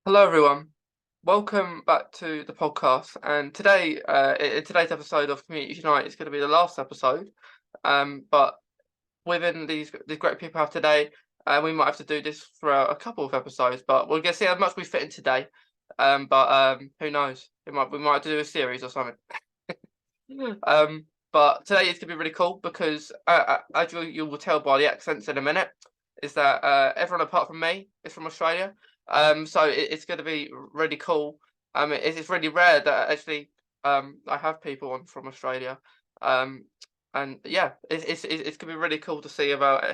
Hello, everyone. Welcome back to the podcast. And today, in today's episode of Community Unite, is going to be the last episode. But within these great people I have today, we might have to do this for a couple of episodes. But we're going to see how much we fit in today. But who knows? We might have to do a series or something. But today is going to be really cool because, as you will tell by the accents in a minute, is that everyone apart from me is from Australia. So it's going to be really cool. It's really rare that actually I have people on from Australia. And yeah, it's going to be really cool to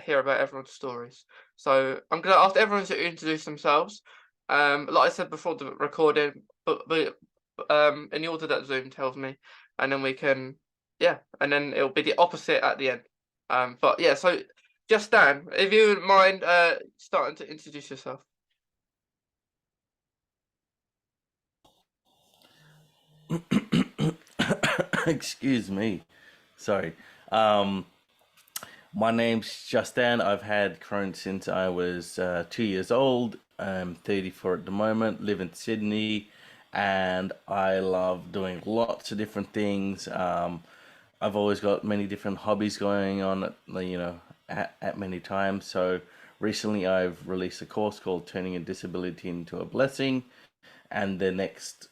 hear about everyone's stories. So I'm going to ask everyone to introduce themselves. Like I said before the recording, but in the order that Zoom tells me, and then we can, yeah, and then it'll be the opposite at the end. But yeah, so Justan, if you wouldn't mind starting to introduce yourself. Excuse me. Sorry. Um, my name's Justan. I've had Crohn since I was 2 years old. I'm 34 at the moment, live in Sydney, and I love doing lots of different things. I've always got many different hobbies going on, at many times. So recently I've released a course called Turning a Disability into a Blessing, and the next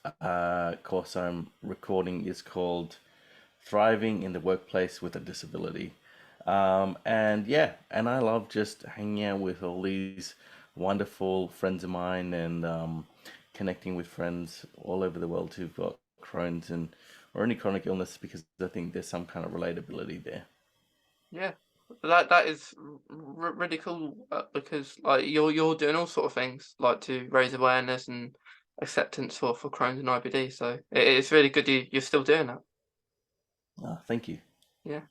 course I'm recording is called Thriving in the Workplace with a Disability. And yeah, and I love just hanging out with all these wonderful friends of mine and connecting with friends all over the world who've got Crohn's and or any chronic illness because I think there's some kind of relatability there. Yeah, that is really cool because like you're doing all sort of things like to raise awareness and acceptance for Crohn's and IBD. So it's really good you're still doing that. Thank you. Yeah.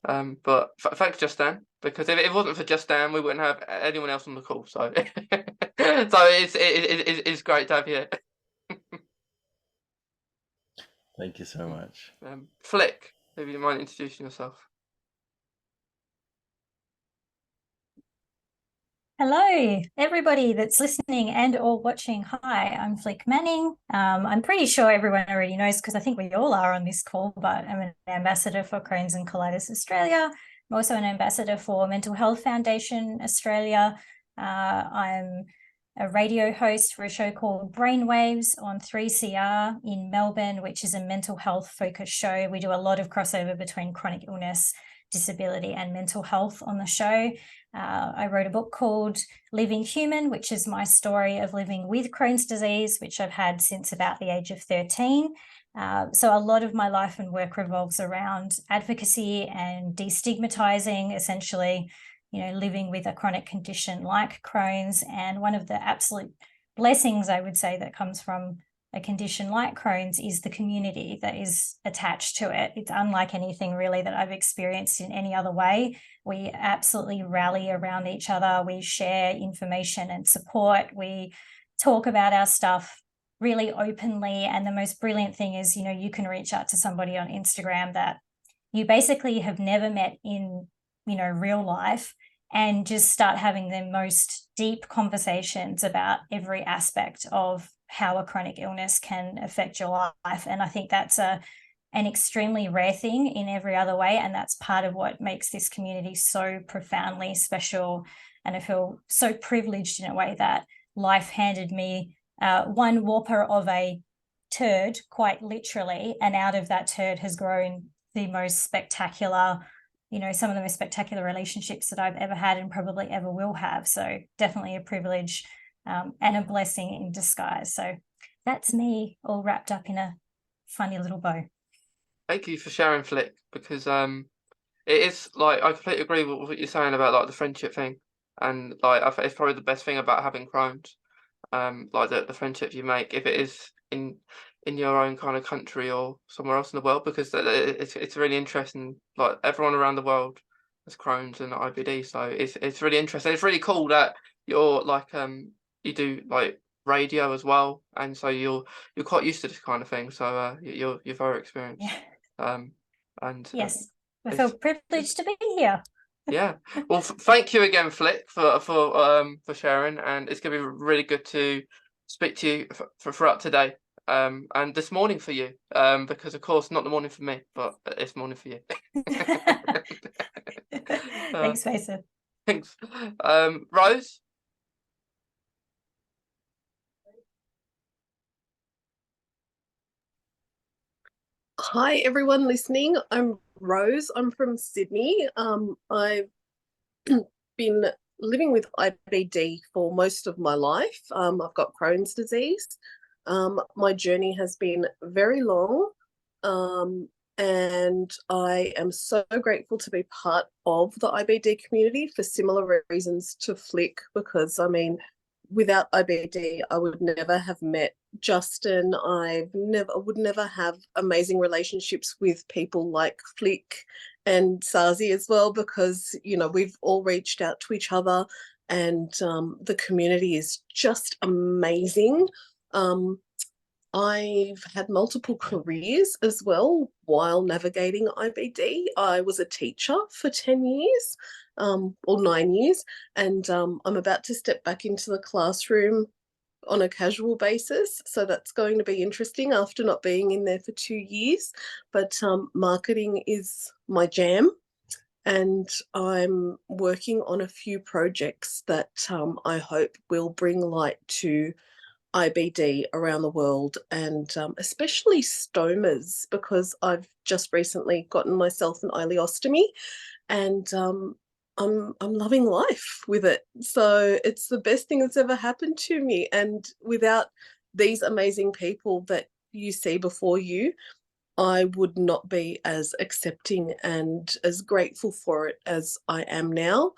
But thanks, Justin, because if it wasn't for Justin, we wouldn't have anyone else on the call. So, so it's great to have you. Thank you so much. Flic, if you mind introducing yourself. Hello, everybody that's listening and or watching. Hi, I'm Flic Manning. I'm pretty sure everyone already knows because I think we all are on this call, but I'm an ambassador for Crohn's and Colitis Australia. I'm also an ambassador for Mental Health Foundation Australia. I'm a radio host for a show called Brainwaves on 3CR in Melbourne, which is a mental health focused show. We do a lot of crossover between chronic illness, disability and mental health on the show. I wrote a book called Living Human, which is my story of living with Crohn's disease, which I've had since about the age of 13. So a lot of my life and work revolves around advocacy and destigmatizing, essentially, living with a chronic condition like Crohn's. And one of the absolute blessings, I would say, that comes from a condition like Crohn's is the community that is attached to it. It's unlike anything really that I've experienced in any other way. We absolutely rally around each other. We share information and support. We talk about our stuff really openly. And the most brilliant thing is, you can reach out to somebody on Instagram that you basically have never met in, real life, and just start having the most deep conversations about every aspect of how a chronic illness can affect your life. And I think that's an extremely rare thing in every other way. And that's part of what makes this community so profoundly special. And I feel so privileged in a way that life handed me one whopper of a turd, quite literally. And out of that turd has grown the most spectacular, some of the most spectacular relationships that I've ever had and probably ever will have. So definitely a privilege and a blessing in disguise. So that's me all wrapped up in a funny little bow. Thank you for sharing, Flic, because it is like I completely agree with what you're saying about like the friendship thing, and like I think it's probably the best thing about having Crohn's. Like the friendships you make, if it is in your own kind of country or somewhere else in the world, because it's really interesting. Like everyone around the world has Crohn's and IBD, so it's really interesting. It's really cool that you're like you do like radio as well, and so you're quite used to this kind of thing. So you're very experienced. Yeah. And yes, I feel privileged to be here. Yeah. Well, thank you again, Flic, for sharing, and it's gonna be really good to speak to you for throughout today, and this morning for you, because of course not the morning for me, but it's morning for you. Thanks, Mason. Thanks. Rose? Hi, everyone listening. I'm Rose. I'm from Sydney. I've been living with IBD for most of my life. I've got Crohn's disease. My journey has been very long, and I am so grateful to be part of the IBD community for similar reasons to Flic, because I mean, without IBD, I would never have met Justan. I would never have amazing relationships with people like Flic and Sarzy as well, because we've all reached out to each other, and the community is just amazing. I've had multiple careers as well while navigating IBD. I was a teacher for 10 years, or 9 years, and I'm about to step back into the classroom on a casual basis. So that's going to be interesting after not being in there for 2 years. But marketing is my jam, and I'm working on a few projects that I hope will bring light to IBD around the world, and especially stomas, because I've just recently gotten myself an ostomy, and I'm loving life with it. So it's the best thing that's ever happened to me. And without these amazing people that you see before you, I would not be as accepting and as grateful for it as I am now.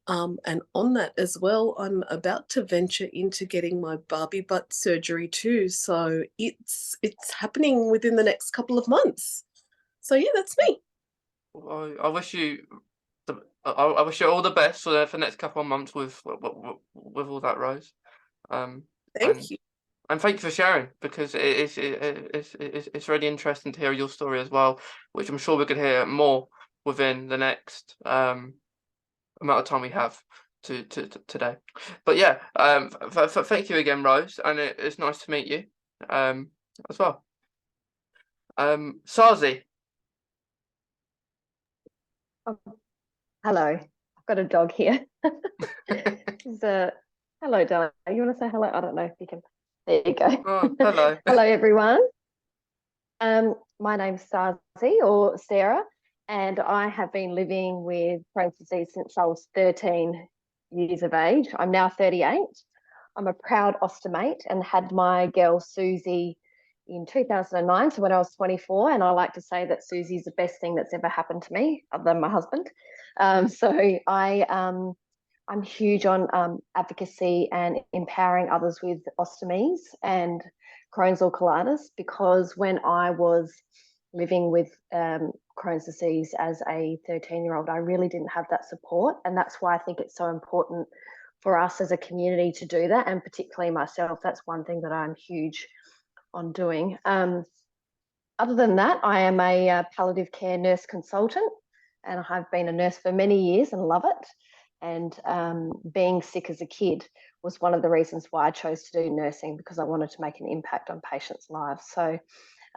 And on that as well, I'm about to venture into getting my Barbie butt surgery too. So it's happening within the next couple of months. So yeah, that's me. Well, I wish you I wish you all the best for the next couple of months with all that, Rose. Thank you. And thank you for sharing, because it's really interesting to hear your story as well, which I'm sure we could hear more within the next amount of time we have to today. But yeah, thank you again, Rose, and it's nice to meet you as well. Sarzy. Hello, I've got a dog here. Hello, darling. You want to say hello? I don't know if you can. There you go. Oh, hello. Hello, everyone. My name's Sarzy, or Sarah, and I have been living with Crohn's disease since I was 13 years of age. I'm now 38. I'm a proud ostomate and had my girl Susie in 2009, so when I was 24, and I like to say that Susie is the best thing that's ever happened to me, other than my husband. So I'm huge on advocacy and empowering others with ostomies and Crohn's or colitis, because when I was living with Crohn's disease as a 13-year-old, I really didn't have that support, and that's why I think it's so important for us as a community to do that, and particularly myself. That's one thing that I'm huge on doing. Other than that, I am a palliative care nurse consultant, and I've been a nurse for many years and love it. And being sick as a kid was one of the reasons why I chose to do nursing, because I wanted to make an impact on patients' lives. So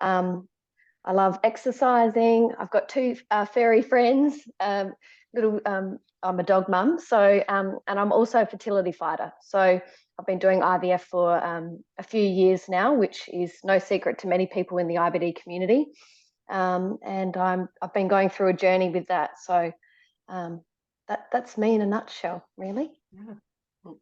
I love exercising. I've got two furry friends. I'm a dog mum, so and I'm also a fertility fighter. So I've been doing IVF for a few years now, which is no secret to many people in the IBD community. And I've been going through a journey with that. So that's me in a nutshell, really. Yeah. Well,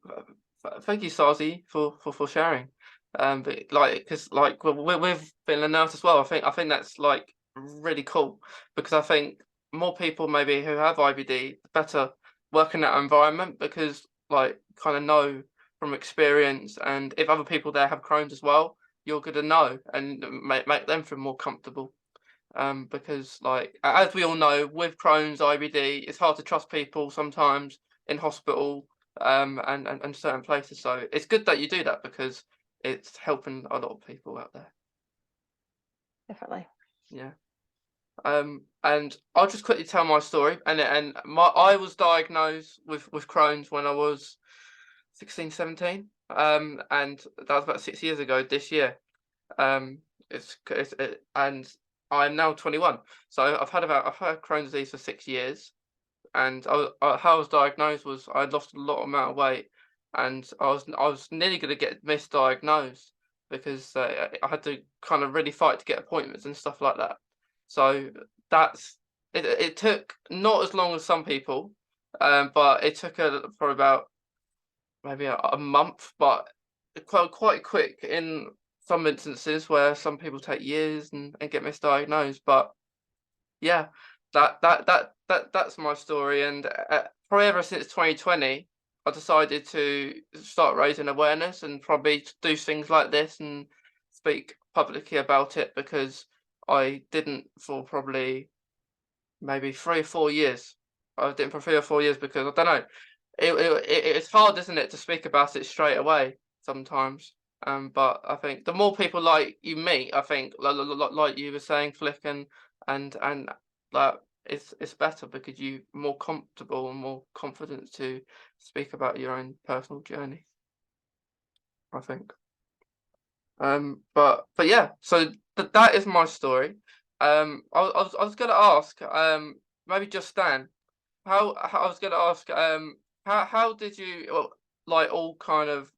thank you, Sarzy, for sharing. But because we've been a nurse as well. I think that's like really cool, because I think more people maybe who have IBD better work in that environment, because kind of know from experience, and if other people there have Crohn's as well, you're going to know and make them feel more comfortable. Because as we all know, with Crohn's IBD, it's hard to trust people sometimes in hospital and certain places. So it's good that you do that, because it's helping a lot of people out there. Definitely. Yeah. And I'll just quickly tell my story. I was diagnosed with Crohn's when I was 16, 17. And that was about 6 years ago this year. And I'm now 21. So I've had Crohn's disease for 6 years. And how I was diagnosed was I lost a lot amount of weight, and I was nearly going to get misdiagnosed because I had to kind of really fight to get appointments and stuff like that. So that's it. It took not as long as some people, but it took for about maybe a month, but quite quick in some instances where some people take years and get misdiagnosed. But yeah, that's my story, and probably ever since 2020, I decided to start raising awareness and probably do things like this and speak publicly about it, because I didn't for probably maybe 3 or 4 years. I didn't for 3 or 4 years because I don't know. It's hard, isn't it, to speak about it straight away sometimes. But I think the more people like you meet, I think like you were saying, Flick, and like it's better because you're more comfortable and more confident to speak about your own personal journey, I think. But yeah, so that is my story. I was gonna ask, maybe just Stan, how I was gonna ask, how did you like all kind of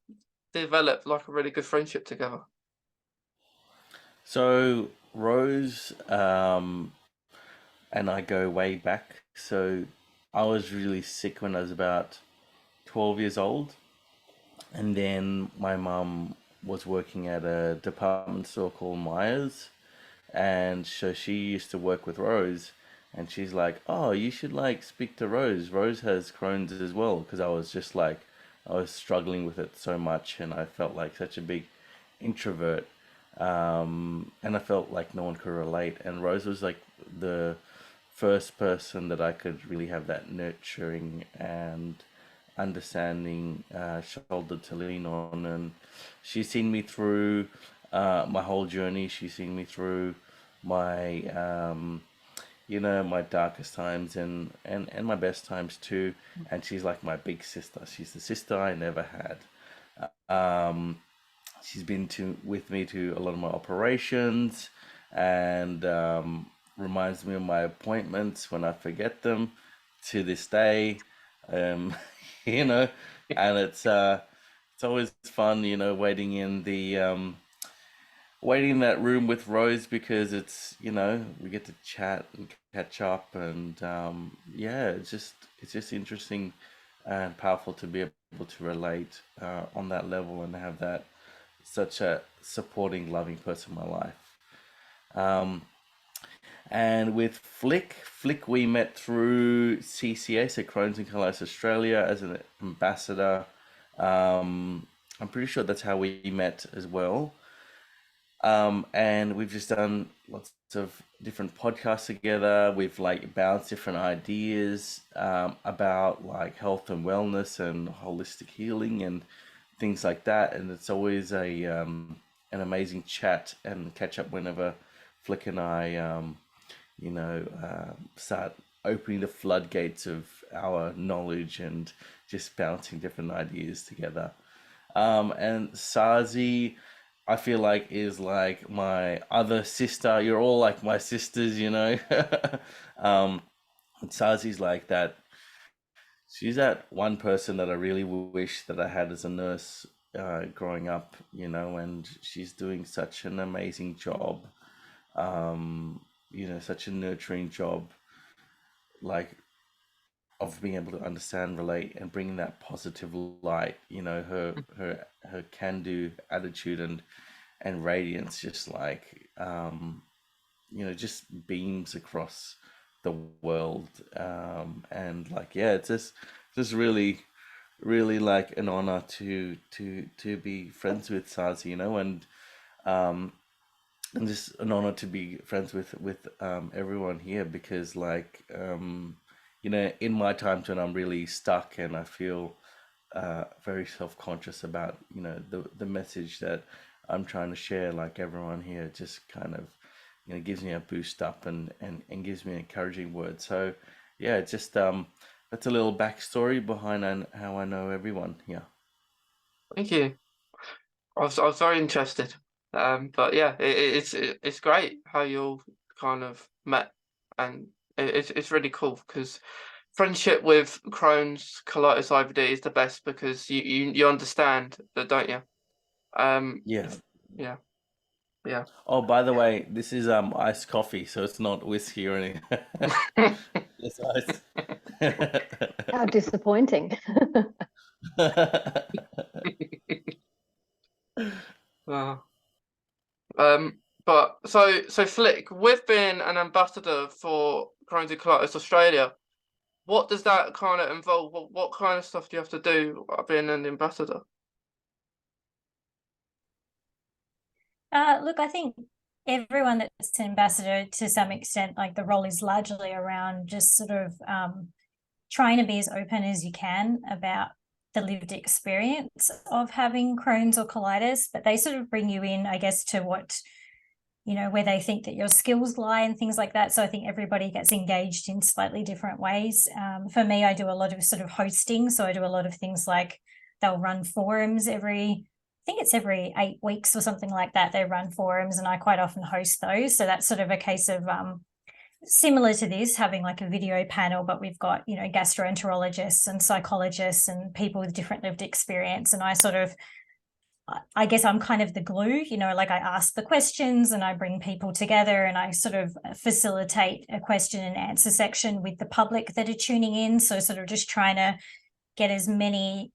develop like a really good friendship together? So Rose and I go way back. So I was really sick when I was about 12 years old, and then my mum was working at a department store called Myers, and so she used to work with Rose, and she's like, "Oh, you should like speak to Rose. Rose has Crohn's as well." Because I was just like, I was struggling with it so much, and I felt like such a big introvert, and I felt like no one could relate. And Rose was like the first person that I could really have that nurturing and understanding shoulder to lean on, and she's seen me through my whole journey. She's seen me through my my darkest times and my best times too. And she's like my big sister. She's the sister I never had. She's been with me to a lot of my operations, and reminds me of my appointments when I forget them to this day. Um, you know, and it's always fun, waiting in the waiting in that room with Rose, because it's we get to chat and catch up, and yeah, it's just interesting and powerful to be able to relate on that level and have that such a supporting, loving person in my life. And with Flic, we met through CCA, so Crohn's and Colitis Australia, as an ambassador. I'm pretty sure that's how we met as well. And we've just done lots of different podcasts together. We've like bounced different ideas about like health and wellness and holistic healing and things like that. And it's always an amazing chat and catch up whenever Flick and I start opening the floodgates of our knowledge and just bouncing different ideas together. And Sarzy, I feel like, is like my other sister. You're all like my sisters, and Sarzy's like that. She's that one person that I really wish that I had as a nurse growing up, and she's doing such an amazing job. Such a nurturing job, like, of being able to understand, relate, and bring that positive light. Her can-do attitude and radiance, just like just beams across the world. And like, yeah, it's just really, really like an honor to be friends with Sarzy, and just an honor to be friends with everyone here, because like in my times when I'm really stuck and I feel very self-conscious about the message that I'm trying to share, like, everyone here just kind of gives me a boost up and gives me an encouraging word. So yeah, it's just that's a little backstory behind how I know everyone here. Thank you. I was very interested. But yeah, it's great how you all kind of met, and it's really cool because friendship with Crohn's, colitis, IBD is the best because you understand that, don't you? Yeah. Yeah, yeah. Oh, by the way, this is iced coffee, so it's not whiskey or anything. It's ice. How disappointing. Uh, but so Flic, with being an ambassador for Crohn's and Colitis Australia, what does that kind of involve? What kind of stuff do you have to do being an ambassador? Look, I think everyone that's an ambassador to some extent, like the role is largely around just sort of trying to be as open as you can about the lived experience of having Crohn's or colitis, but they sort of bring you in, I guess, to what, where they think that your skills lie and things like that. So I think everybody gets engaged in slightly different ways. For me, I do a lot of sort of hosting. So I do a lot of things like they'll run forums I think it's every 8 weeks or something like that. They run forums and I quite often host those. So that's sort of a case of similar to this, having like a video panel, but we've got, gastroenterologists and psychologists and people with different lived experience. And I guess I'm kind of the glue, like I ask the questions and I bring people together and I sort of facilitate a question and answer section with the public that are tuning in. So sort of just trying to get as many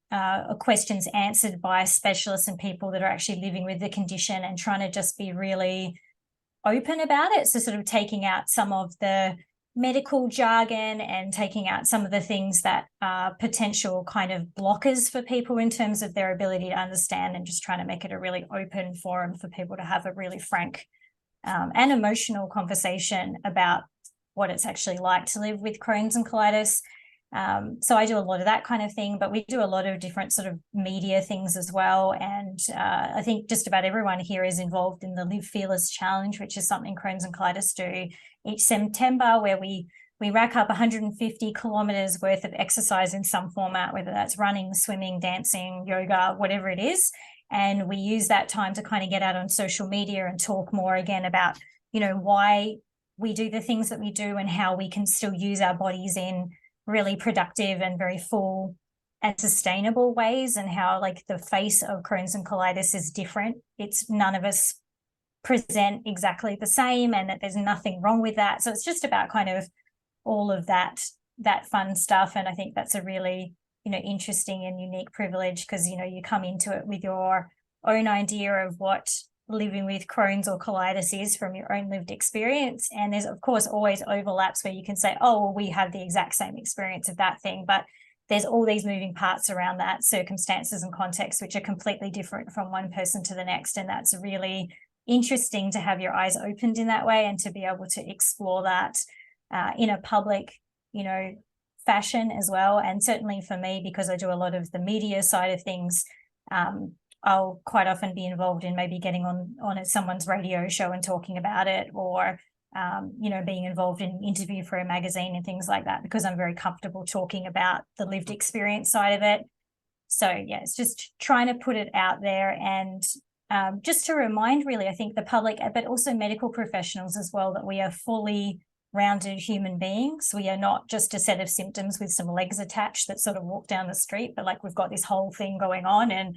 questions answered by specialists and people that are actually living with the condition and trying to just be really open about it. So sort of taking out some of the medical jargon and taking out some of the things that are potential kind of blockers for people in terms of their ability to understand, and just trying to make it a really open forum for people to have a really frank and emotional conversation about what it's actually like to live with Crohn's and colitis. So I do a lot of that kind of thing, but we do a lot of different sort of media things as well. And I think just about everyone here is involved in the Live Fearless Challenge, which is something Crohn's and colitis do each September, where we rack up 150 kilometers worth of exercise in some format, whether that's running, swimming, dancing, yoga, whatever it is. And we use that time to kind of get out on social media and talk more again about, why we do the things that we do and how we can still use our bodies in really productive and very full and sustainable ways, and how like the face of Crohn's and colitis is different. It's none of us present exactly the same, and that there's nothing wrong with that. So it's just about kind of all of that fun stuff. And I think that's a really, interesting and unique privilege, because, you come into it with your own idea of what living with Crohn's or colitis is from your own lived experience. And there's of course always overlaps where you can say, oh, well, we have the exact same experience of that thing, but there's all these moving parts around that, circumstances and contexts, which are completely different from one person to the next. And that's really interesting to have your eyes opened in that way and to be able to explore that in a public, fashion as well. And certainly for me, because I do a lot of the media side of things, I'll quite often be involved in maybe getting on someone's radio show and talking about it, or being involved in an interview for a magazine and things like that, because I'm very comfortable talking about the lived experience side of it. So yeah, it's just trying to put it out there, and just to remind really, I think the public, but also medical professionals as well, that we are fully rounded human beings. We are not just a set of symptoms with some legs attached that sort of walk down the street, but like we've got this whole thing going on. And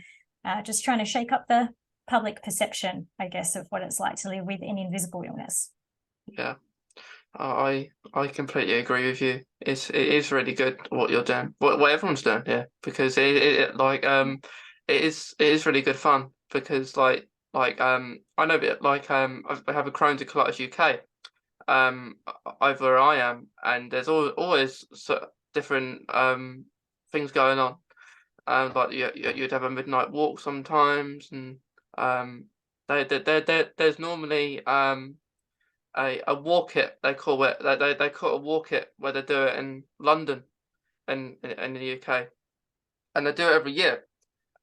just trying to shake up the public perception, I guess, of what it's like to live with an invisible illness. Yeah, I completely agree with you. It is really good what you're doing, what everyone's doing, yeah, because it is really good fun, because I know that I have a Crohn's and Colitis UK over where I am, and there's always different things going on. Like you'd have a midnight walk sometimes, and there's normally a walk it, they call it. They call it a walk it, where they do it in London and in the UK, and they do it every year.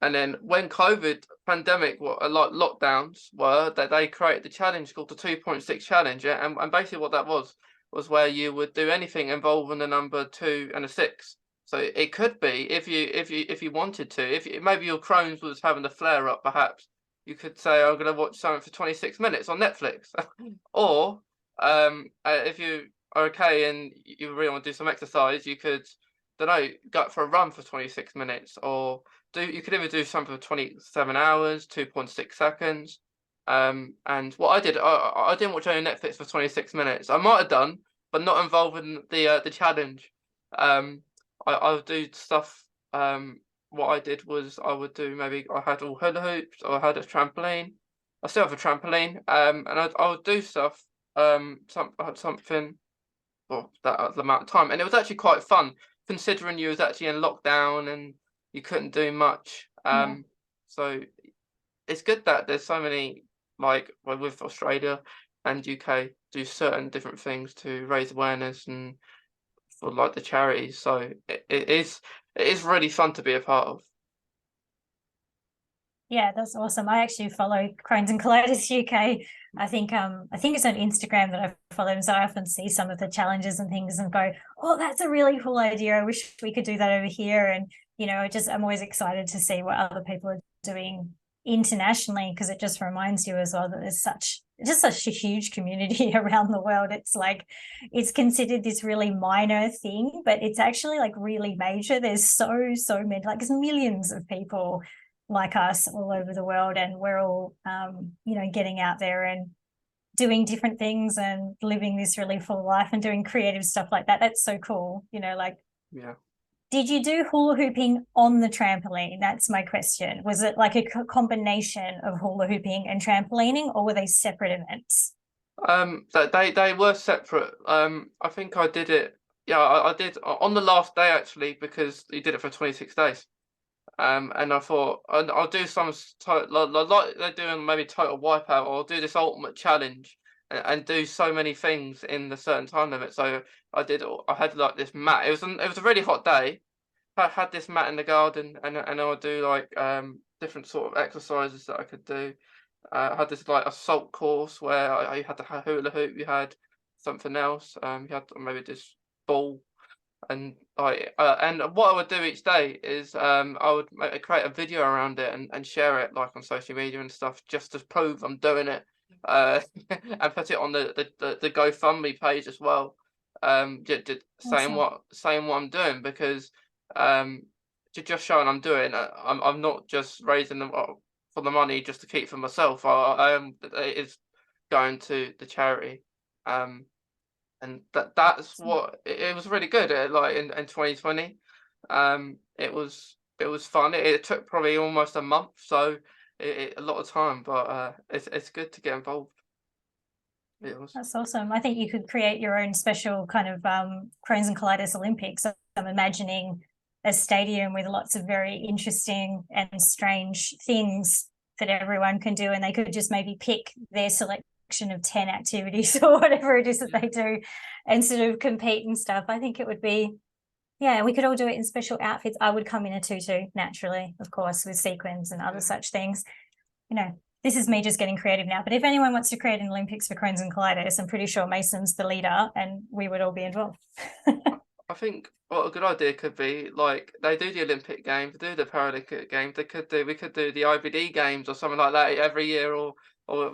And then when COVID pandemic, what a lot lockdowns were, that they created the challenge called the 2.6 challenge, yeah? And basically what that was where you would do anything involving the number 2 and a 6. So it could be if you wanted to, if maybe your Crohn's was having a flare up, perhaps you could say, I'm going to watch something for 26 minutes on Netflix. Or if you are okay and you really want to do some exercise, you could, don't know, go for a run for 26 minutes, or you could even do something for 27 hours, 2.6 seconds. And what I did, I didn't watch any Netflix for 26 minutes. I might have done, but not involved in the challenge. I would do stuff. What I did was I would do, maybe I had all hula hoops, or I had a trampoline. I still have a trampoline. And I would do stuff. Something for that amount of time, and it was actually quite fun considering you was actually in lockdown and you couldn't do much. Yeah. So it's good that there's so many, like with Australia and UK, do certain different things to raise awareness and for like the charities. So it is really fun to be a part of. Yeah, that's awesome. I actually follow Crohn's and Colitis UK. I think it's on Instagram that I follow him, so I often see some of the challenges and things and go, oh, that's a really cool idea. I wish we could do that over here. And I'm always excited to see what other people are doing internationally, because it just reminds you as well that there's such a huge community around the world. It's like it's considered this really minor thing, but it's actually like really major. There's so many, like there's millions of people like us all over the world, and we're all getting out there and doing different things and living this really full life and doing creative stuff like that. That's so cool. Yeah. Did you do hula hooping on the trampoline? That's my question. Was it like a combination of hula hooping and trampolining, or were they separate events? They were separate. I think I did it. Yeah, I did on the last day actually, because you did it for 26 days. And I thought I'll do some like they're doing, maybe total wipeout, or I'll do this ultimate challenge and do so many things in the certain time limit. So I had like this mat. It was a really hot day. I had this mat in the garden, and I would do like different sort of exercises that I could do. I had this like assault course where I had the hula hoop. You had something else. You had maybe this ball. And what I would do each day is I would create a video around it and share it like on social media and stuff, just to prove I'm doing it, and put it on the GoFundMe page as well, just saying Awesome. what I'm doing, because just showing I'm doing it. I'm not just raising them for the money just to keep for myself. I am, it is going to the charity. And that's what it was really good, like in 2020. It was fun. It took probably almost a month, so a lot of time, but it's good to get involved. It was. That's awesome. I think you could create your own special kind of Crohn's and Colitis Olympics. I'm imagining a stadium with lots of very interesting and strange things that everyone can do, and they could just maybe pick their selection of 10 activities or whatever it is that they do and sort of compete and stuff. I think it would be, yeah, we could all do it in special outfits. I would come in a tutu naturally, of course, with sequins and other such things. This is me just getting creative now, but if anyone wants to create an Olympics for Crohn's and Colitis, I'm pretty sure Mason's the leader and we would all be involved. I think what a good idea could be, like they do the Olympic Games, they do the Paralympic Games. We could do the IBD Games or something like that every year, or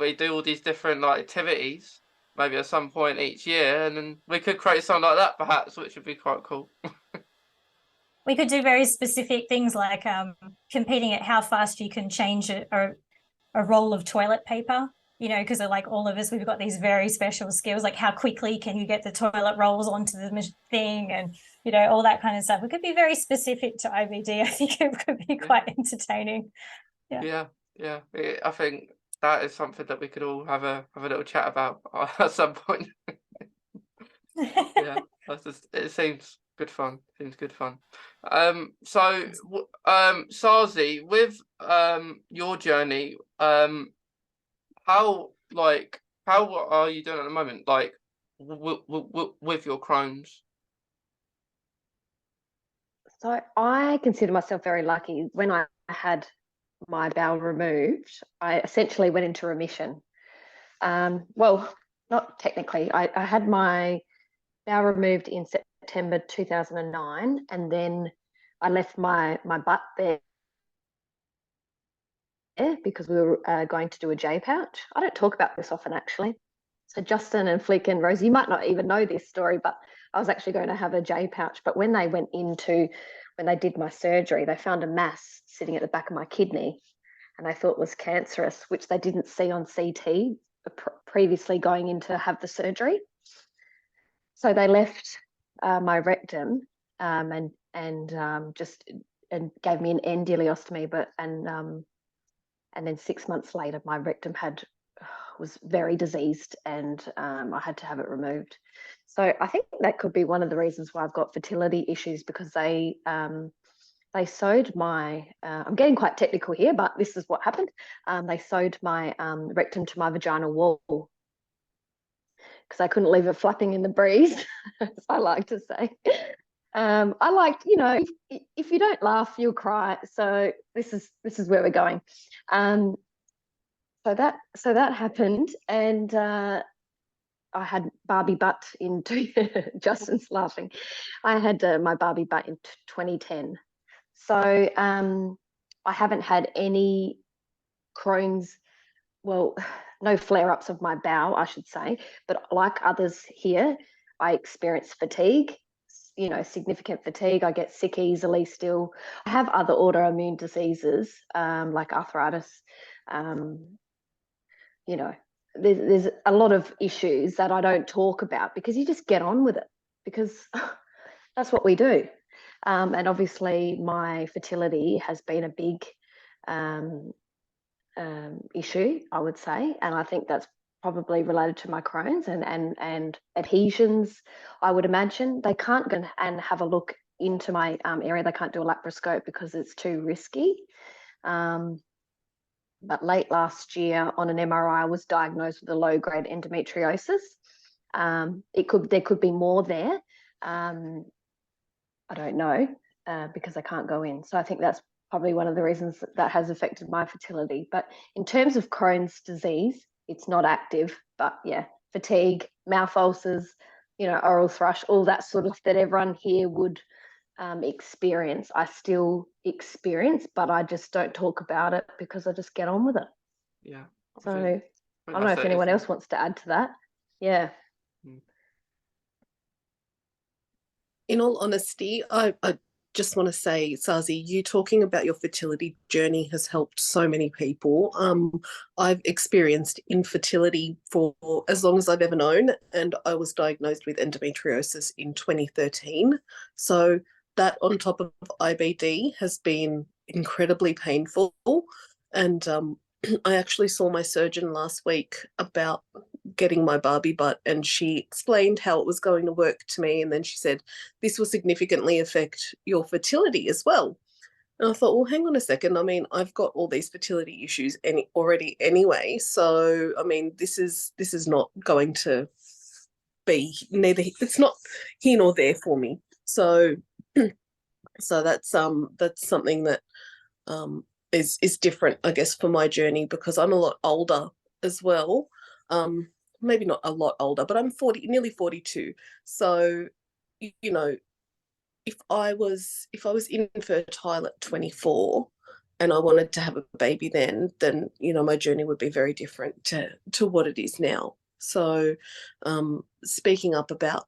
we do all these different like activities maybe at some point each year, and then we could create something like that perhaps, which would be quite cool. We could do very specific things like competing at how fast you can change a roll of toilet paper, because like all of us, we've got these very special skills, like how quickly can you get the toilet rolls onto the thing, and all that kind of stuff. It could be very specific to IBD. I think it could be quite entertaining. Yeah. I think that is something that we could all have a little chat about at some point. Yeah, it seems good fun. So Sarzy, with your journey, how are you doing at the moment, like with your Crohn's? So I consider myself very lucky. When I had my bowel removed, I essentially went into remission. Well, not technically. I had my bowel removed in September 2009, and then I left my butt there because we were going to do a J pouch. I don't talk about this often, actually. So Justin and Flic and Rosie, you might not even know this story, but I was actually going to have a J pouch. But when they did my surgery, they found a mass sitting at the back of my kidney, and they thought it was cancerous, which they didn't see on CT previously going in to have the surgery. So they left my rectum and gave me an endoleostomy, and then 6 months later, my rectum was very diseased, and I had to have it removed. So I think that could be one of the reasons why I've got fertility issues, because they sewed my, I'm getting quite technical here, but this is what happened. They sewed my rectum to my vaginal wall because I couldn't leave it flapping in the breeze, as I like to say. I liked, if you don't laugh, you'll cry. So this is where we're going. So that happened, and I had Barbie butt in Justin's laughing. I had my Barbie butt in 2010. So I haven't had any Crohn's, well, no flare-ups of my bowel, I should say, but like others here, I experience fatigue, significant fatigue. I get sick easily still. I have other autoimmune diseases like arthritis. There's a lot of issues that I don't talk about because you just get on with it, because that's what we do. And obviously my fertility has been a big issue, I would say, and I think that's probably related to my Crohn's and adhesions. I would imagine they can't go and have a look into my area. They can't do a laparoscope because it's too risky. But late last year on an MRI, I was diagnosed with a low-grade endometriosis. There could be more there. I don't know because I can't go in. So I think that's probably one of the reasons that has affected my fertility. But in terms of Crohn's disease, it's not active. But yeah, fatigue, mouth ulcers, oral thrush, all that sort of that everyone here would experience, I still experience, but I just don't talk about it because I just get on with it. Yeah. So I don't know if anyone else wants to add to that. Yeah. In all honesty, I just want to say, Sarzy, you talking about your fertility journey has helped so many people. I've experienced infertility for as long as I've ever known, and I was diagnosed with endometriosis in 2013. So that on top of IBD has been incredibly painful. And I actually saw my surgeon last week about getting my Barbie butt, and she explained how it was going to work to me. And then she said, this will significantly affect your fertility as well. And I thought, well, hang on a second. I mean, I've got all these fertility issues already anyway. So, I mean, this is not going to be it's not here nor there for me. So that's something that is different, I guess, for my journey, because I'm a lot older as well. Maybe not a lot older, but I'm nearly 42. So, if I was infertile at 24 and I wanted to have a baby then my journey would be very different to what it is now. So, speaking up about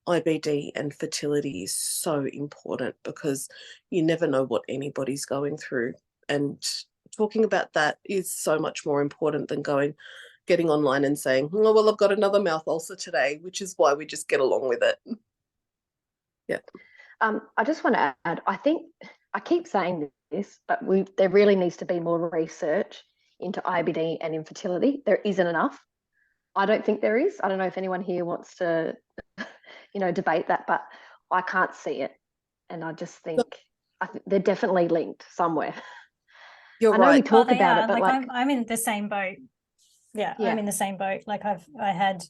IBD and fertility is so important, because you never know what anybody's going through, and talking about that is so much more important than getting online and saying, oh, well, I've got another mouth ulcer today, which is why we just get along with it. Yeah. I just want to add, I think I keep saying this, but there really needs to be more research into IBD and infertility. There isn't enough. I don't think there is. I don't know if anyone here wants to debate that, but I can't see it. And I just think they're definitely linked somewhere. You're right. I know we talk about it, but I'm in the same boat. Yeah, I'm in the same boat. Like I had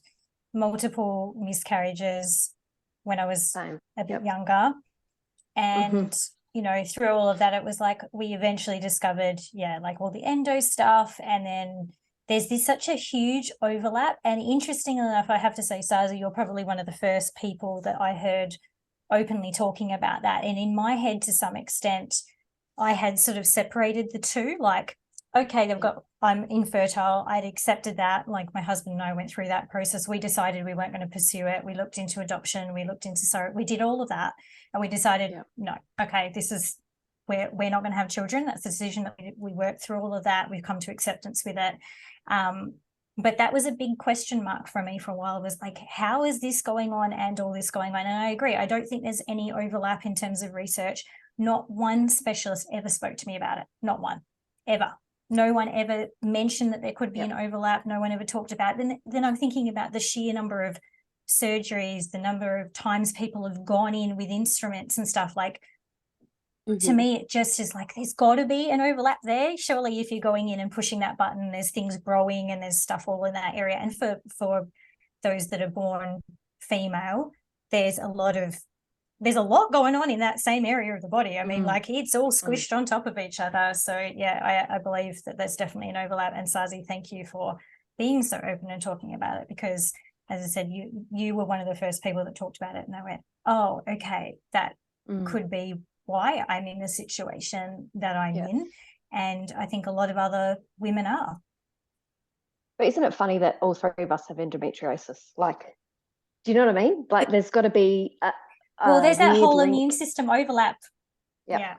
multiple miscarriages when I was a bit younger. And, through all of that, it was like we eventually discovered, like all the endo stuff. And then there's such a huge overlap. And interestingly enough, I have to say, Sarzy, you're probably one of the first people that I heard openly talking about that. And in my head, to some extent, I had sort of separated the two, like, okay, I'm infertile. I'd accepted that. Like, my husband and I went through that process. We decided we weren't going to pursue it. We looked into adoption. We looked into we did all of that, and we decided, no, okay, this is, we're not going to have children. That's the decision that we worked through all of that. We've come to acceptance with it. But that was a big question mark for me for a while. It was like, how is this going on and all this going on? And I agree. I don't think there's any overlap in terms of research. Not one specialist ever spoke to me about it. Not one, ever. No one ever mentioned that there could be an overlap. No one ever talked about it. Then I'm thinking about the sheer number of surgeries, the number of times people have gone in with instruments and stuff. Like, to me, it just is like, there's got to be an overlap there. Surely if you're going in and pushing that button, there's things growing and there's stuff all in that area. And for those that are born female, there's a lot going on in that same area of the body. I mean, like, it's all squished on top of each other. So yeah, I believe that there's definitely an overlap. And Sarzy, thank you for being so open and talking about it, because as I said, you were one of the first people that talked about it, and I went, oh, okay, that could be why I'm in the situation that I'm in. And I think a lot of other women are. But isn't it funny that all three of us have endometriosis? Like, do you know what I mean? Like, there's got to be well, there's that whole link. immune system overlap. Yeah,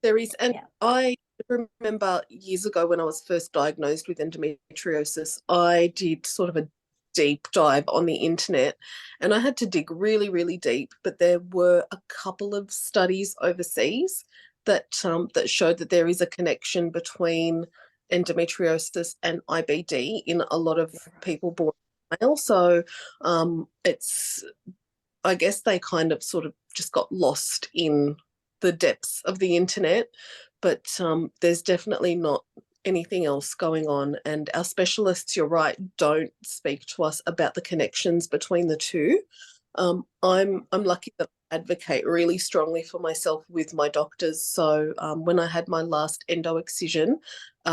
there is. And I remember years ago when I was first diagnosed with endometriosis, I did sort of a deep dive on the internet, and I had to dig really, really deep. But there were a couple of studies overseas that that showed that there is a connection between endometriosis and IBD in a lot of people born male. So it's, I guess they kind of sort of just got lost in the depths of the internet, but there's definitely not anything else going on. And our specialists, you're right, don't speak to us about the connections between the two. I'm lucky that I advocate really strongly for myself with my doctors. So when I had my last endo excision,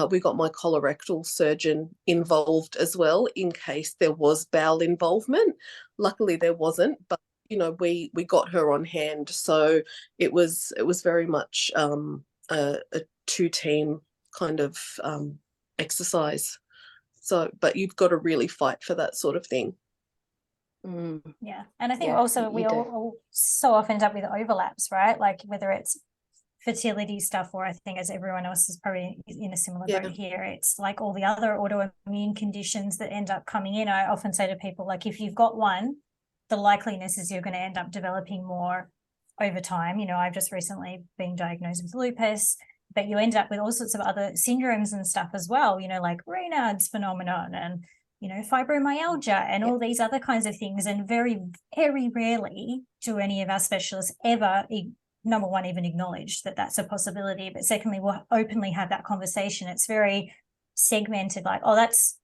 we got my colorectal surgeon involved as well in case there was bowel involvement. Luckily there wasn't, but you know, we got her on hand. So it was very much a two-team kind of exercise. So, but you've got to really fight for that sort of thing. Yeah, and I think also we all so often end up with overlaps, right? Like, whether it's fertility stuff, or I think, as everyone else is probably in a similar boat here, it's like all the other autoimmune conditions that end up coming in. I often say to people, like, if you've got one, the likeliness is you're going to end up developing more over time. You know, I've just recently been diagnosed with lupus, but you end up with all sorts of other syndromes and stuff as well, you know, like Raynaud's phenomenon and, you know, fibromyalgia and all these other kinds of things. And very, very rarely do any of our specialists ever, number one, even acknowledge that that's a possibility. But secondly, we'll openly have that conversation. It's very segmented, like, oh, that's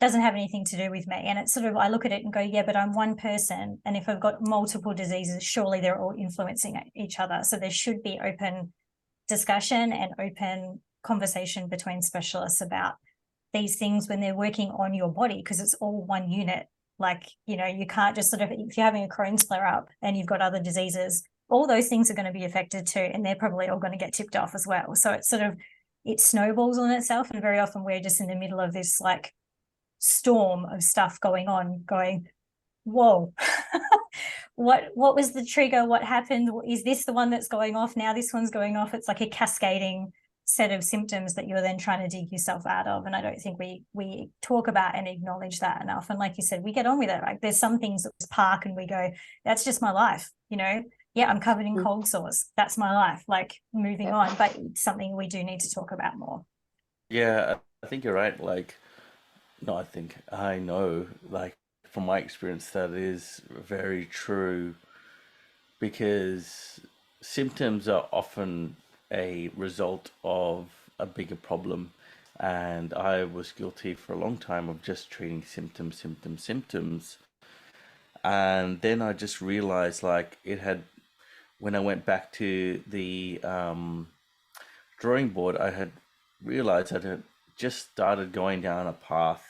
doesn't have anything to do with me. And it's sort of, I look at it and go, yeah, but I'm one person. And if I've got multiple diseases, surely they're all influencing each other. So there should be open discussion and open conversation between specialists about these things when they're working on your body, because it's all one unit. Like, you know, you can't just sort of, if you're having a Crohn's flare up and you've got other diseases, all those things are going to be affected too, and they're probably all going to get tipped off as well. So it's sort of, it snowballs on itself, and very often we're just in the middle of this like storm of stuff going on, going, whoa, what was the trigger? What happened? Is this the one that's going off now? This one's going off. It's like a cascading set of symptoms that you're then trying to dig yourself out of. And I don't think we talk about and acknowledge that enough. And like you said, we get on with it. Like, there's some things that we park and we go, that's just my life, you know. Yeah, I'm covered in cold sores. That's my life. Like, moving on. But it's something we do need to talk about more. Yeah, I think you're right. Like, no, I know, like, from my experience, that is very true, because symptoms are often a result of a bigger problem. And I was guilty for a long time of just treating symptoms. And then I just realized, like, when I went back to the drawing board, I had realized I had just started going down a path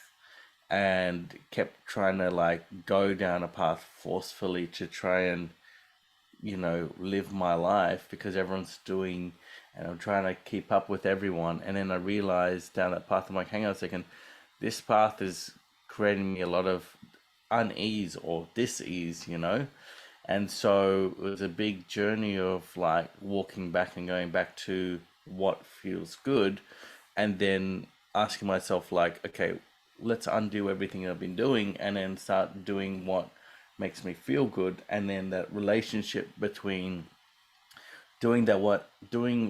and kept trying to, like, go down a path forcefully to try and live my life because everyone's doing, and I'm trying to keep up with everyone. And then I realized down that path, I'm like, hang on a second, this path is creating me a lot of unease or dis-ease, And so it was a big journey of like walking back and going back to what feels good, and then asking myself like, okay, let's undo everything I've been doing and then start doing what makes me feel good. And then that relationship between doing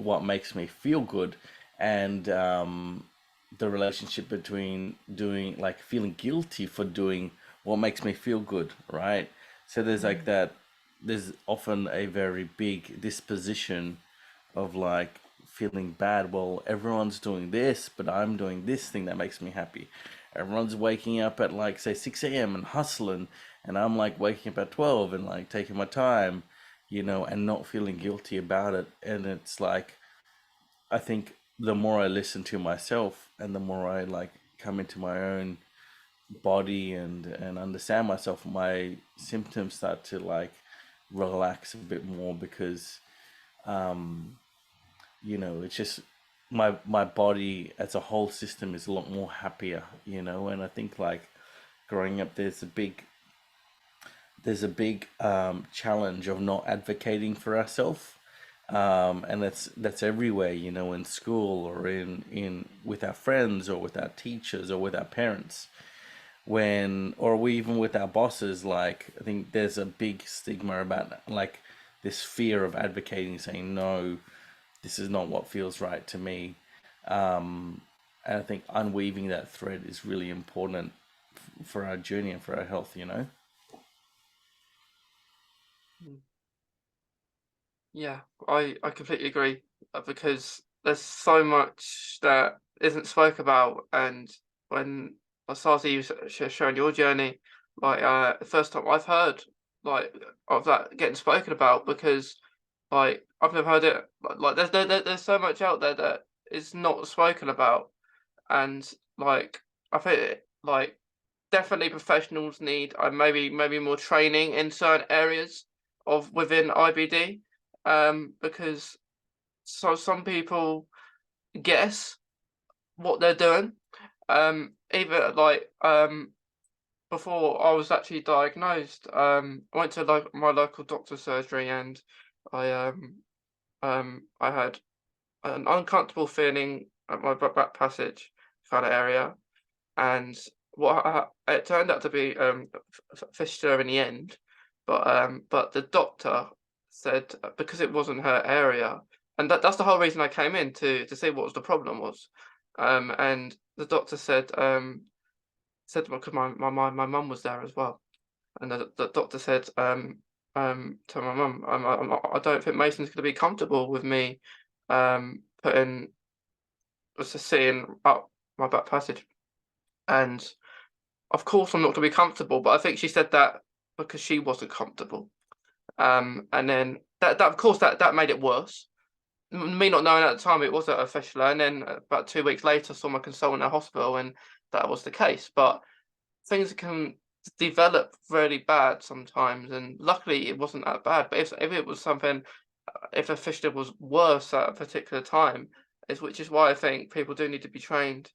what makes me feel good, and the relationship between doing, like, feeling guilty for doing what makes me feel good, right? So there's like that, there's often a very big disposition of like feeling bad. Well, everyone's doing this, but I'm doing this thing that makes me happy. Everyone's waking up at like say 6 a.m. and hustling, and I'm like waking up at 12 and like taking my time, and not feeling guilty about it. And it's like, I think the more I listen to myself and the more I like come into my own body and understand myself, my symptoms start to like relax a bit more, because um it's just my body as a whole system is a lot more happier. And I think like growing up, there's a big challenge of not advocating for ourselves, and that's everywhere, in school or in with our friends or with our teachers or with our parents, or we even with our bosses. Like, I think there's a big stigma about like this fear of advocating, saying no, this is not what feels right to me. And I think unweaving that thread is really important for our journey and for our health. Yeah, I completely agree, because there's so much that isn't spoke about. And when Sarzy was showing your journey, like the first time I've heard like of that getting spoken about, because like I've never heard it. Like there's so much out there that is not spoken about. And like I think like definitely professionals need maybe more training in certain areas of within IBD, because some people guess what they're doing, either like before I was actually diagnosed. I went to like my local doctor's surgery, and I I had an uncomfortable feeling at my back passage kind of area. And it turned out to be fistula in the end, but the doctor said, because it wasn't her area, and that's the whole reason I came in to see what was the problem was. And the doctor said, because my mum was there as well, and the doctor said to my mum, I don't think Mason's going to be comfortable with me putting seeing up my back passage. And of course, I'm not going to be comfortable, but I think she said that because she wasn't comfortable. And then that of course that made it worse. Me not knowing at the time it was a fistula, and then about 2 weeks later, I saw my consultant at hospital, and that was the case. But things can develop really bad sometimes, and luckily it wasn't that bad. But if it was something, if a fistula was worse at a particular time, which is why I think people do need to be trained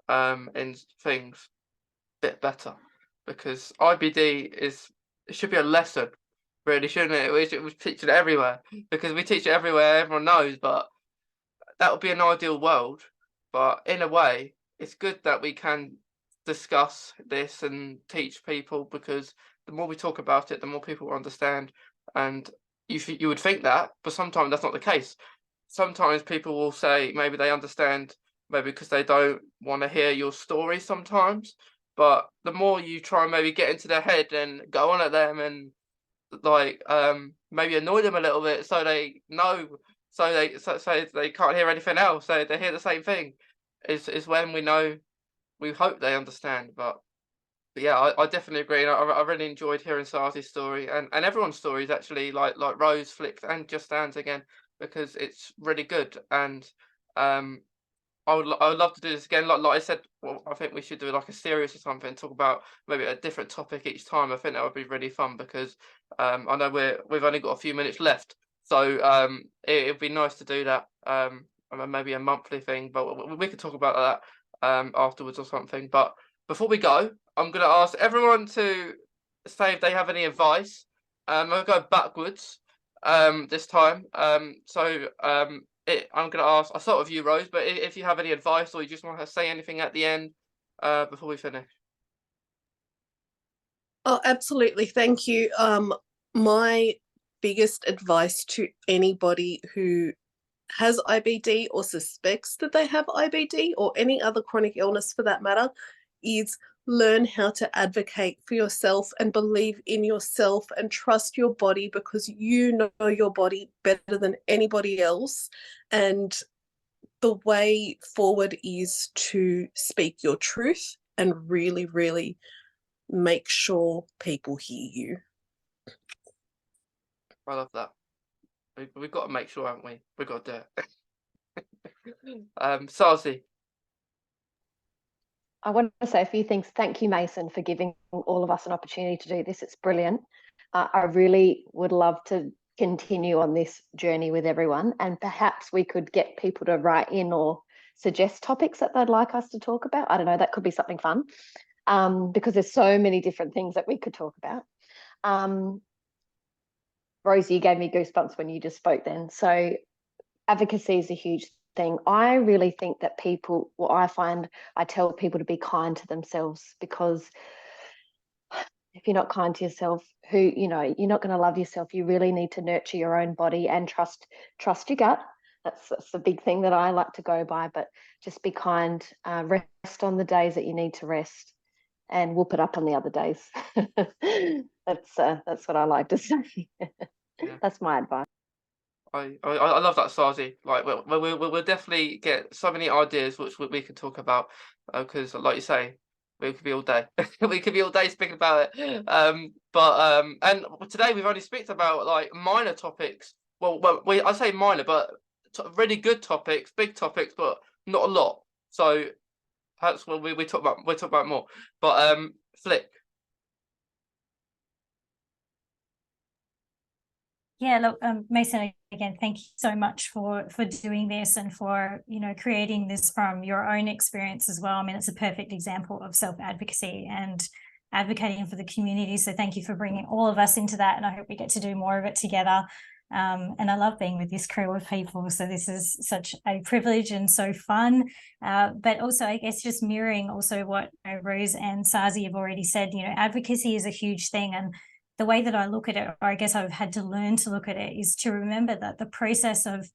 in things bit better, because IBD it should be a lesson, really, shouldn't it? We teach it everywhere, because we teach it everywhere, everyone knows. But that would be an ideal world. But in a way, it's good that we can discuss this and teach people, because the more we talk about it, the more people will understand. And you would think that, but sometimes that's not the case. Sometimes people will say maybe they understand, maybe because they don't want to hear your story sometimes. But the more you try and maybe get into their head and go on at them and like maybe annoy them a little bit, so they know, so they can't hear anything else, so they hear the same thing, is when we hope they understand. But yeah, I definitely agree. And I really enjoyed hearing Sarzi's story, and everyone's stories actually, like Rose, Flic, and Justan's again, because it's really good. And I would love to do this again. Like I said, well, I think we should do like a series or something, talk about maybe a different topic each time. I think that would be really fun because I know we've only got a few minutes left, so it'd be nice to do that. Maybe a monthly thing, but we could talk about that afterwards or something. But before we go, I'm going to ask everyone to say if they have any advice. I'll go backwards this time. I'm going to ask, I'll start with you, Rose, but if you have any advice or you just want to say anything at the end before we finish. Oh, absolutely. Thank you. My biggest advice to anybody who has IBD or suspects that they have IBD or any other chronic illness for that matter is learn how to advocate for yourself and believe in yourself and trust your body, because you know your body better than anybody else. And the way forward is to speak your truth and really, really make sure people hear you. I love that. We've got to make sure, haven't we? We've got to do it. Sarzy. I want to say a few things. Thank you, Mason, for giving all of us an opportunity to do this. It's brilliant. I really would love to continue on this journey with everyone, and perhaps we could get people to write in or suggest topics that they'd like us to talk about. I don't know, that could be something fun, because there's so many different things that we could talk about. Rosie, you gave me goosebumps when you just spoke then. So advocacy is a huge thing. I really think that people, I tell people to be kind to themselves, because if you're not kind to yourself, you're not going to love yourself. You really need to nurture your own body and trust your gut. That's the big thing that I like to go by. But just be kind, rest on the days that you need to rest, and whoop it up on the other days. That's what I like to say. Yeah. That's my advice. I love that, Sarzy. Like we'll definitely get so many ideas which we could talk about, because like you say, we could be all day. We could be all day speaking about it. And today we've only spoken about like minor topics. I say minor, but really good topics, big topics, but not a lot. So that's what we talk about. We talk about more. But Flic. Yeah, look, Mason, again, thank you so much for doing this and for, creating this from your own experience as well. I mean, it's a perfect example of self-advocacy and advocating for the community. So thank you for bringing all of us into that. And I hope we get to do more of it together. And I love being with this crew of people. So this is such a privilege and so fun. But also, I guess, just mirroring also what Rose and Sarzy have already said, advocacy is a huge thing. And the way that I look at it, or I guess I've had to learn to look at it, is to remember that the process of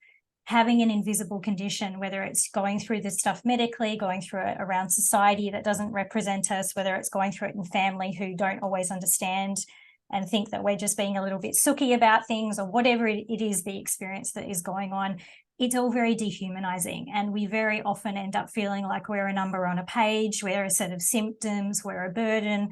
having an invisible condition, whether it's going through this stuff medically, going through it around society that doesn't represent us, whether it's going through it in family who don't always understand and think that we're just being a little bit sooky about things, or whatever it is, the experience that is going on, it's all very dehumanizing. And we very often end up feeling like we're a number on a page, we're a set of symptoms, we're a burden.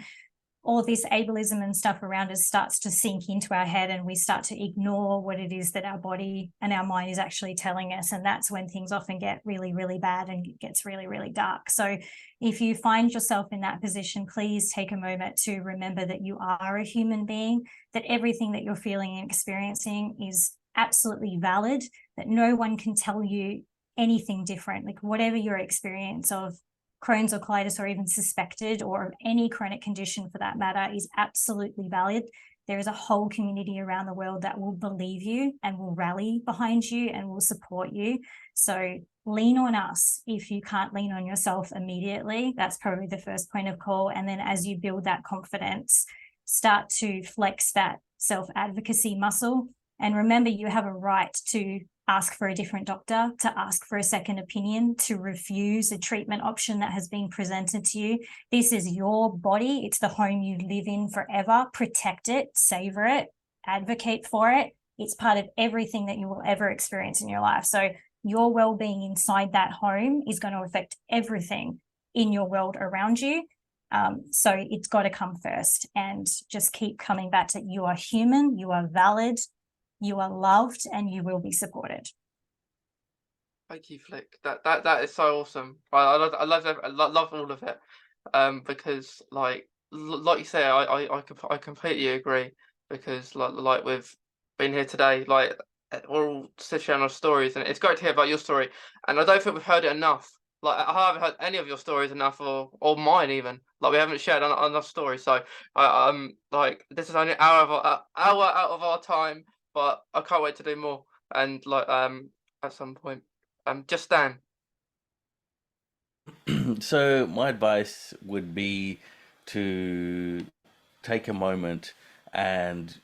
All this ableism and stuff around us starts to sink into our head, and we start to ignore what it is that our body and our mind is actually telling us. And that's when things often get really, really bad and it gets really, really dark. So if you find yourself in that position, please take a moment to remember that you are a human being, that everything that you're feeling and experiencing is absolutely valid, that no one can tell you anything different. Like whatever your experience of Crohn's or colitis, or even suspected, or any chronic condition for that matter, is absolutely valid. There is a whole community around the world that will believe you and will rally behind you and will support you. So lean on us if you can't lean on yourself immediately. That's probably the first point of call. And then as you build that confidence, start to flex that self-advocacy muscle. And remember, you have a right to ask for a different doctor, to ask for a second opinion, to refuse a treatment option that has been presented to you. This is your body. It's the home you live in forever. Protect it, savor it, advocate for it. It's part of everything that you will ever experience in your life. So your well-being inside that home is going to affect everything in your world around you. So it's got to come first, and just keep coming back to you are human, you are valid, you are loved, and you will be supported. Thank you, Flic. That is so awesome. I love all of it. Because like you say, I completely agree. Because like we've been here today, like we're all sharing our stories, and it's great to hear about your story. And I don't think we've heard it enough. Like I haven't heard any of your stories enough, or mine even. Like we haven't shared enough stories. So like this is only an hour hour out of our time, but I can't wait to do more. And like at some point. Justan. So my advice would be to take a moment and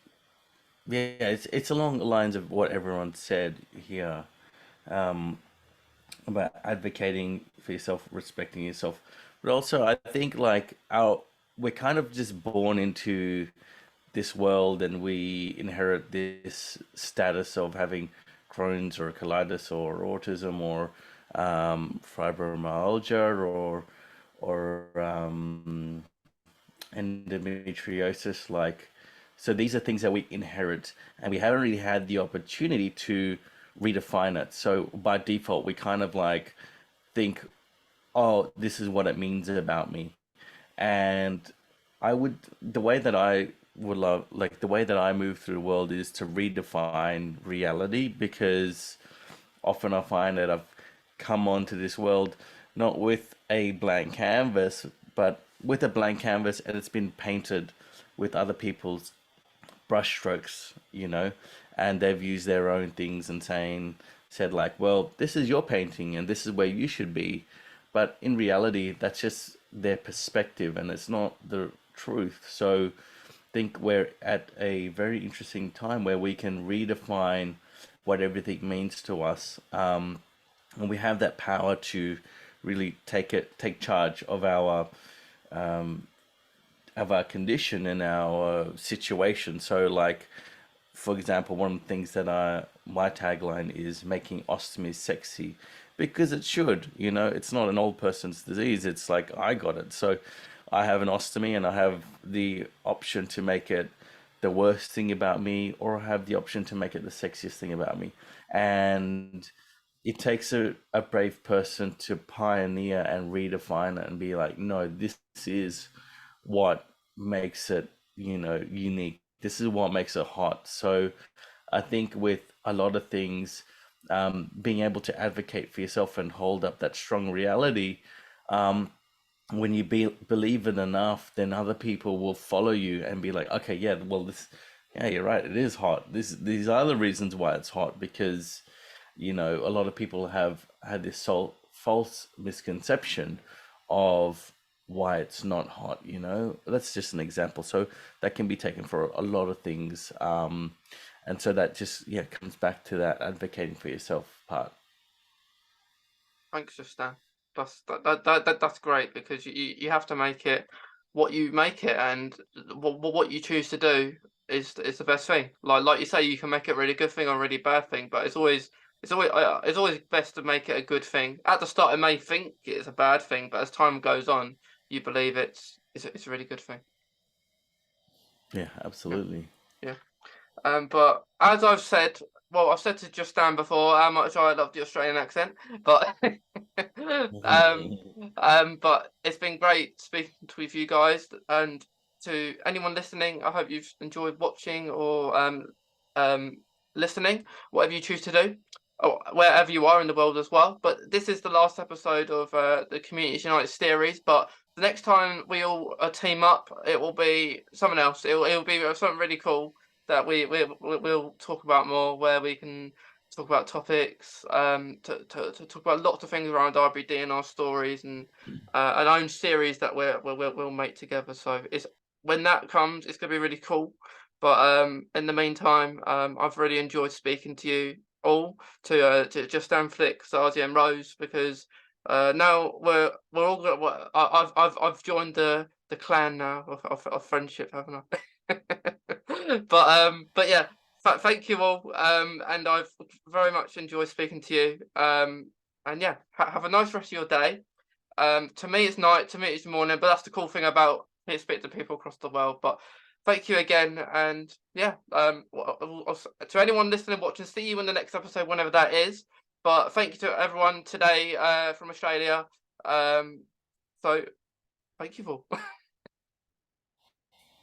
yeah, it's along the lines of what everyone said here, um, about advocating for yourself, respecting yourself, but also I think like our we're kind of just born into this world and we inherit this status of having Crohn's or colitis or autism or fibromyalgia or endometriosis. Like, so these are things that we inherit, and we haven't really had the opportunity to redefine it. So by default, we kind of like think, oh, this is what it means about me. And the way that I would love, like the way that I move through the world is to redefine reality, because often I find that I've come onto this world not with a blank canvas, but with a blank canvas, and it's been painted with other people's brushstrokes, and they've used their own things and said like, well, this is your painting and this is where you should be. But in reality, that's just their perspective and it's not the truth. So I think we're at a very interesting time where we can redefine what everything means to us. And we have that power to really take charge of our condition and our situation. So like, for example, one of the things that my tagline is making ostomy sexy, because it should, it's not an old person's disease. It's like I got it. So I have an ostomy and I have the option to make it the worst thing about me, or I have the option to make it the sexiest thing about me. And it takes a brave person to pioneer and redefine it and be like, no, this is what makes it, unique. This is what makes it hot. So I think with a lot of things, being able to advocate for yourself and hold up that strong reality, when you believe it enough, then other people will follow you and be like, okay, yeah, well, yeah, you're right, it is hot. These are the reasons why it's hot, because a lot of people have had this false misconception of why it's not hot. That's just an example. So that can be taken for a lot of things, and so that just comes back to that advocating for yourself part. Thanks, Justan. That's great, because you have to make it what you make it, and what you choose to do is the best thing. Like you say, you can make it a really good thing or a really bad thing, but it's always best to make it a good thing. At the start, I may think it's a bad thing, but as time goes on, you believe it's a really good thing. Yeah, absolutely. Yeah. But as I've said, well, I've said to Justan before how much I love the Australian accent, but but it's been great speaking with you guys, and to anyone listening, I hope you've enjoyed watching or listening, whatever you choose to do, or wherever you are in the world as well. But this is the last episode of the Communities United series. But the next time we all team up, it will be someone else. It'll be something really cool that we'll talk about more, where we can talk about topics, to talk about lots of things around IBD and our stories, and an own series that we'll make together. So it's when that comes, it's gonna be really cool. But in the meantime, I've really enjoyed speaking to you all, to Justan, Flic, Sarzy, and Rose, because now we're all gonna. I've joined the clan now of friendship, haven't I? But yeah, thank you all, and I've very much enjoyed speaking to you, and yeah, have a nice rest of your day. To me it's night, to me it's morning, but that's the cool thing about speaking to people across the world. But thank you again, and yeah, to anyone listening, watching, see you in the next episode, whenever that is. But thank you to everyone today from Australia. So thank you all.